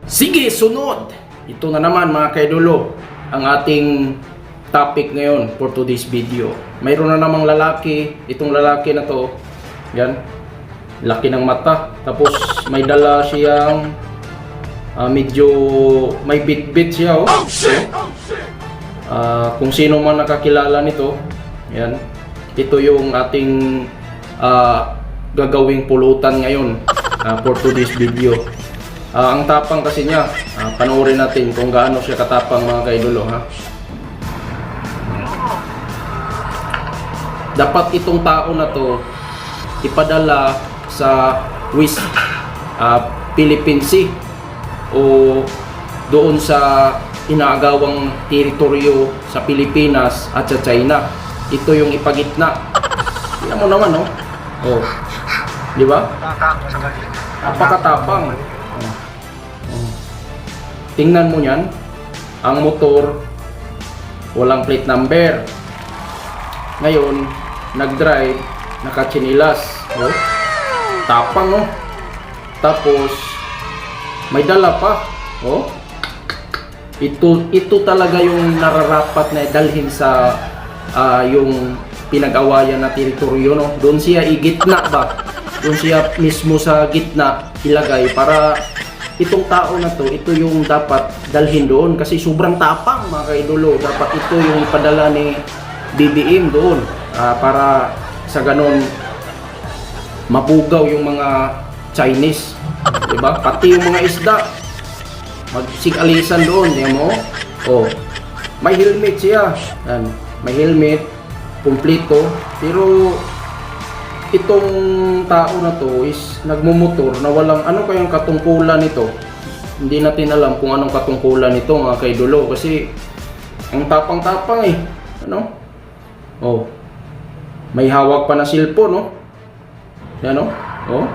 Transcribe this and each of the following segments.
Sige, sunod! Ito na naman mga kaidolo, ang ating topic ngayon for today's video. Mayroon na namang lalaki, itong lalaki na to, yan, laki ng mata, tapos may dala siyang medyo may bit-bit siya, oh. Kung sino man nakakilala nito, yan, ito yung ating gagawing pulutan ngayon for today's video. Ang tapang kasi niya, panoorin natin kung gaano siya katapang mga kaidolo, ha. Dapat itong tao na to ipadala sa West Philippine Sea o doon sa inaagawang teritoryo sa Pilipinas at sa China. Ito yung ipagitna. Tingnan mo naman, no? Oh. Di ba? Napakatapang. Tingnan mo yan, ang motor walang plate number. Ngayon, nag-drive, nakatsinilas, oh. Tapang, oh. Tapos may dala pa, oh. Ito talaga yung nararapat na dalhin sa yung pinag-awayan na teritoryo, no. Doon siya igitna ba? Doon siya mismo sa gitna ilagay para itong tao na to, ito yung dapat dalhin doon kasi sobrang tapang mga kaidolo. Dapat ito yung ipadala ni BBM doon para sa ganon mapugaw yung mga Chinese, diba? Pati yung mga isda magsig-alisan doon, diyan mo. Oh, may helmet siya. Yan, may helmet, kumplito. Pero itong tao na to is nagmumotor na walang ano kayang katungkulan nito. Hindi natin alam kung anong katungkulan nito mga kaidolo kasi ang tapang-tapang eh. Ano? Oh. May hawak pa na cellphone, no? Yan, no? Oh.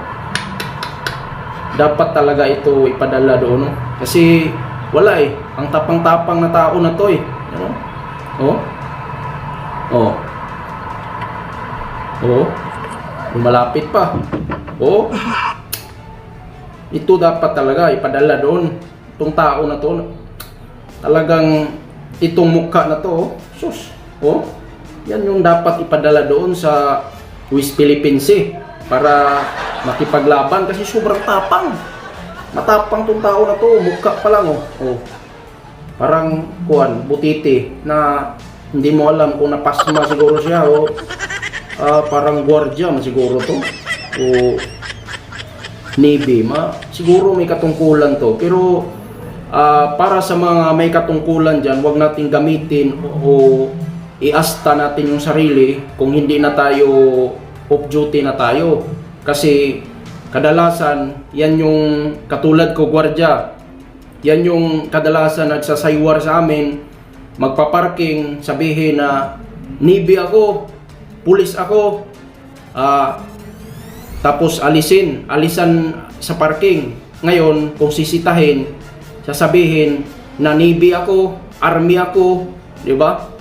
Dapat talaga ito ipadala doon, no? Kasi wala eh. Ang tapang-tapang na tao na to eh. Ano? Oh. Oh. Oh. Malapit pa. Oh. Ito dapat talaga ipadala doon. Itong tao na to. Talagang itong mukha na to, oh. Sus. Oh. Yan yung dapat ipadala doon sa West Philippine Sea para makipaglaban kasi sobrang tapang. Matapang tong tao na to, mukha pa lang, oh. Oh. Parang kuan, butiti na hindi mo alam kung napasma siguro siya, oh. Parang gwardiya siguro to o Navy, siguro may katungkulan to. Pero para sa mga may katungkulan dyan, wag nating gamitin o iasta natin yung sarili kung hindi na tayo off duty na tayo. Kasi kadalasan yan yung katulad ko, gwardiya, yan yung kadalasan nagsasaywar sa amin, magpaparking, sabihin na Navy ako, pulis ako, tapos alisan sa parking. Ngayon, kung sisitahin, sasabihin na Navy ako, Army ako, di ba?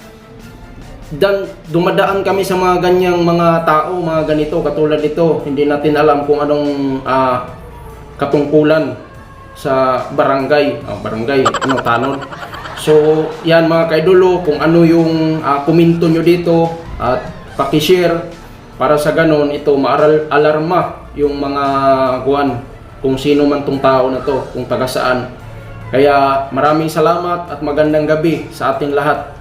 Dan dumadaan kami sa mga ganyang mga tao, mga ganito, katulad nito. Hindi natin alam kung anong katungkulan sa barangay, tanod. So, yan mga kaidolo, kung ano yung komento nyo dito at paki-share para sa ganon ito maalarma yung mga guwan kung sino man tong tao na to, kung taga saan. Kaya maraming salamat at magandang gabi sa ating lahat.